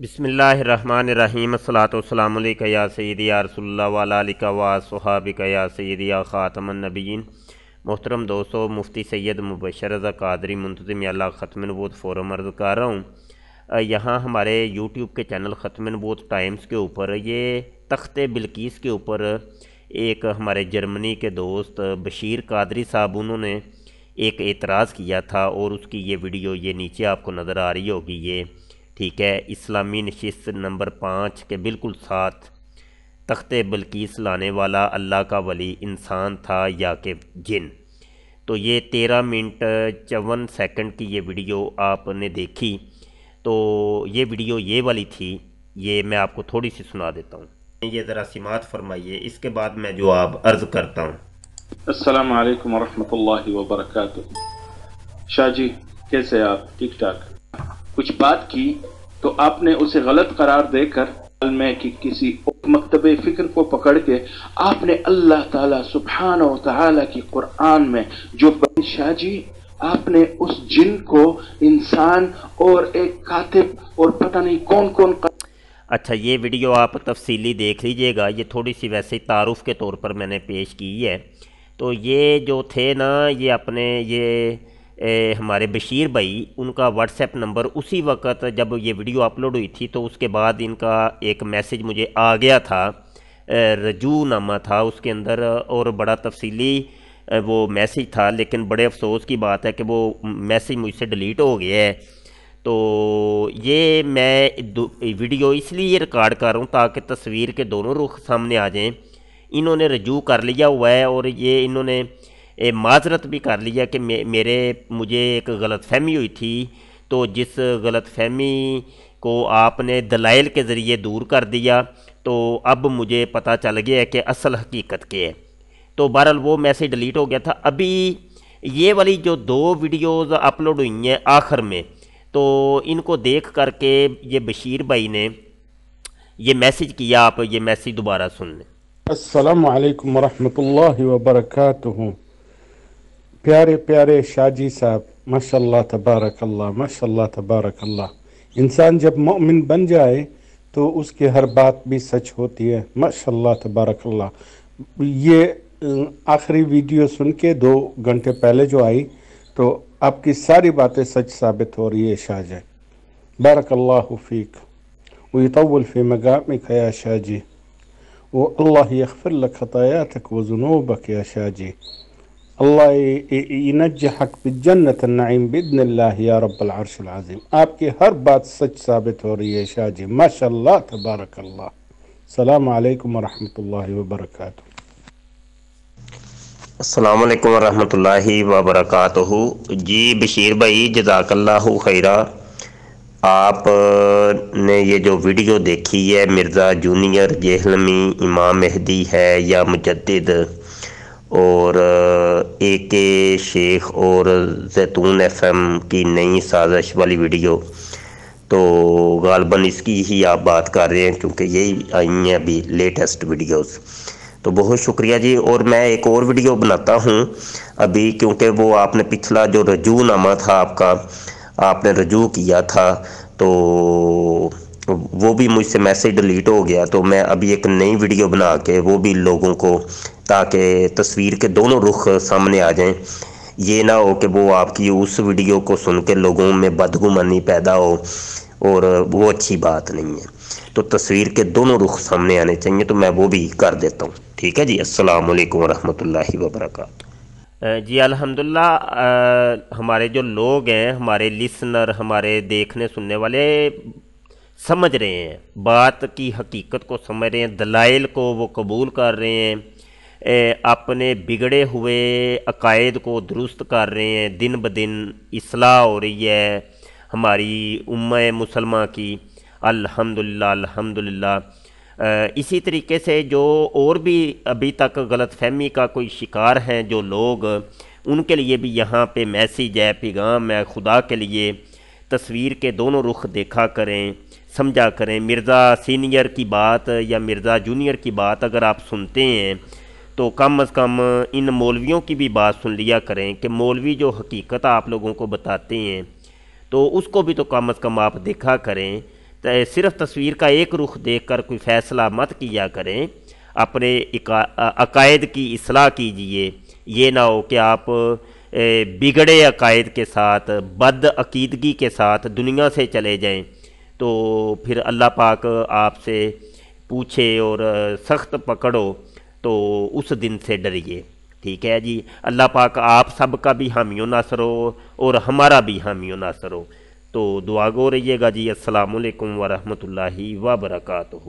बिस्मिल्लाहिर्रहमानिर्रहीम अस्सलातु वस्सलामु अलैका या सय्यदी या रसूलल्लाह व अला आलिका व अस्हाबिका या सय्यदी या ख़ातमन नबिय्यीन। मोहतरम दोस्तों, मुफ्ती सैयद मुबशर रज़ा कादरी मुंतज़िम अल्लाह ख़त्म नबूवत फ़ोरम अर्ज़ कर रहा हूँ। यहाँ हमारे यूट्यूब के चैनल ख़त्म नबूवत टाइम्स के ऊपर ये तख्ते बिल्कीस के ऊपर एक हमारे जर्मनी के दोस्त बशीर कादरी साहब उन्होंने एक एतराज़ किया था और उसकी ये वीडियो ये नीचे आपको नज़र आ रही होगी। ये ठीक है, इस्लामी नशिस्त नंबर 5 के बिल्कुल साथ तख्ते बिल्कीस लाने वाला अल्लाह का वली इंसान था या कि जिन। तो ये 13 मिनट 54 सेकंड की ये वीडियो आपने देखी, तो ये वीडियो ये वाली थी, ये मैं आपको थोड़ी सी सुना देता हूँ। ये ज़रा सिमात फरमाइए, इसके बाद मैं जवाब अर्ज़ करता हूँ। अस्सलाम वालेकुम वरहमतुल्लाहि वबरकातुहू। शाह जी कैसे आप? ठीक ठाक। कुछ बात की तो आपने उसे गलत करार देकर में कि किसी मकतबे फिक्र को पकड़ के आपने अल्लाह ताला सुब्हानहू व तआला की कुरान में जो शाह जी आपने उस जिन को इंसान और एक कातिब और पता नहीं कौन कौन। अच्छा, ये वीडियो आप तफसीली देख लीजिएगा, ये थोड़ी सी वैसे तारुफ के तौर पर मैंने पेश की है। तो ये जो थे ना, ये अपने ये हमारे बशीर भाई, उनका व्हाट्सएप नंबर उसी वक्त जब ये वीडियो अपलोड हुई थी तो उसके बाद इनका एक मैसेज मुझे आ गया था, रजू नामा था उसके अंदर, और बड़ा तफसीली वो मैसेज था। लेकिन बड़े अफसोस की बात है कि वो मैसेज मुझसे डिलीट हो गया है। तो ये मैं वीडियो इसलिए रिकॉर्ड कर रहा हूँ ताकि तस्वीर के दोनों रुख सामने आ जाएं। इन्होंने रजू कर लिया हुआ है और ये इन्होंने माजरत भी कर लिया कि मुझे एक गलत फहमी हुई थी। तो जिस गलत फहमी को आपने दलाइल के ज़रिए दूर कर दिया, तो अब मुझे पता चल गया है कि असल हकीकत क्या है। तो बहरहाल वो मैसेज डिलीट हो गया था। अभी ये वाली जो 2 वीडियोज़ अपलोड हुई हैं आखिर में, तो इनको देख करके ये बशीर भाई ने ये मैसेज किया। आप ये मैसेज दोबारा सुन लें। अस्सलामु अलैकुम वरहमतुल्लाहि वबरकातुहू। प्यारे प्यारे शाजी साहब, माशाल्लाह तबारकल्लाह, माशाल्लाह तबारकल्लाह। इंसान जब मोमिन बन जाए तो उसकी हर बात भी सच होती है, माशाल्लाह तबारकल्लाह। ये आखिरी वीडियो सुन के 2 घंटे पहले जो आई, तो आपकी सारी बातें सच साबित हो रही है शाहजी। बारकल्लाहु फीक व यतव्वल फी मकामिक या शाहजी, वो अल्लाह यग़फिर लक खतायातक व ज़ुनूबक या शाहजी। अल्लाह यनज्जहक बिजन्नत अन्नईम बिइज़्निल्लाह या रब्बल अर्शिल अज़ीम। आपकी हर बात सच साबित हो रही है शाहजी, माशाल्लाह तबारकल्लाह। अस्सलामु अलैकुम वरहमतुल्लाहि वबरकातुहू। अस्सलामु अलैकुम वरहमतुल्लाहि वबरकातुहू। जी बशीर भाई, जज़ाकल्लाहु खैरा। आपने ये जो वीडियो देखी है, मिर्ज़ा जूनियर जेहलमी इमाम मेहदी है या मुजद्दिद और AK शेख और जैतून FM की नई साजिश वाली वीडियो, तो गालबन इसकी ही आप बात कर रहे हैं क्योंकि यही आई हैं अभी लेटेस्ट वीडियोस। तो बहुत शुक्रिया जी। और मैं एक और वीडियो बनाता हूँ अभी, क्योंकि वो आपने पिछला जो रजू नामा था आपका, आपने रजू किया था, तो वो भी मुझसे मैसेज डिलीट हो गया। तो मैं अभी एक नई वीडियो बना के वो भी लोगों को, ताकि तस्वीर के दोनों रुख सामने आ जाएं। ये ना हो कि वो आपकी उस वीडियो को सुन के लोगों में बदगुमानी पैदा हो, और वो अच्छी बात नहीं है। तो तस्वीर के दोनों रुख सामने आने चाहिए, तो मैं वो भी कर देता हूँ। ठीक है जी। अस्सलाम वालेकुम रहमतुल्लाहि व बरकातहू। जी अल्हम्दुलिल्लाह, हमारे जो लोग हैं, हमारे लिसनर, हमारे देखने सुनने वाले समझ रहे हैं, बात की हकीकत को समझ रहे हैं, दलाइल को वो कबूल कर रहे हैं, अपने बिगड़े हुए अकायद को दुरुस्त कर रहे हैं। दिन ब दिन इस्लाह हो रही है हमारी उम्मत मुसलमा की, अल्हम्दुलिल्लाह अल्हम्दुलिल्लाह। इसी तरीके से जो और भी अभी तक गलत फहमी का कोई शिकार हैं जो लोग, उनके लिए भी यहाँ पे मैसेज है, पैगाम है। खुदा के लिए तस्वीर के दोनों रुख देखा करें, समझा करें। मिर्ज़ा सीनियर की बात या मिर्ज़ा जूनियर की बात अगर आप सुनते हैं, तो कम अज़ कम इन मौलवियों की भी बात सुन लिया करें कि मौलवी जो हकीकत आप लोगों को बताते हैं, तो उसको भी तो कम अज़ कम आप देखा करें। صرف تصویر کا ایک رخ دیکھ کر کوئی فیصلہ مت کیا کریں، اپنے عقائد کی اصلاح کیجئے، یہ نہ ہو کہ آپ بگڑے عقائد کے ساتھ، بد عقیدگی کے ساتھ دنیا سے چلے جائیں، تو پھر اللہ پاک آپ سے پوچھے اور سخت پکڑو تو اس دن سے ڈریے، ٹھیک ہے جی۔ اللہ پاک آپ سب کا بھی حامی و ناصر ہو اور ہمارا بھی حامی و ناصر ہو، تو دعا گو رہیے گا جی۔ السلام علیکم ورحمۃ اللہ وبرکاتہ۔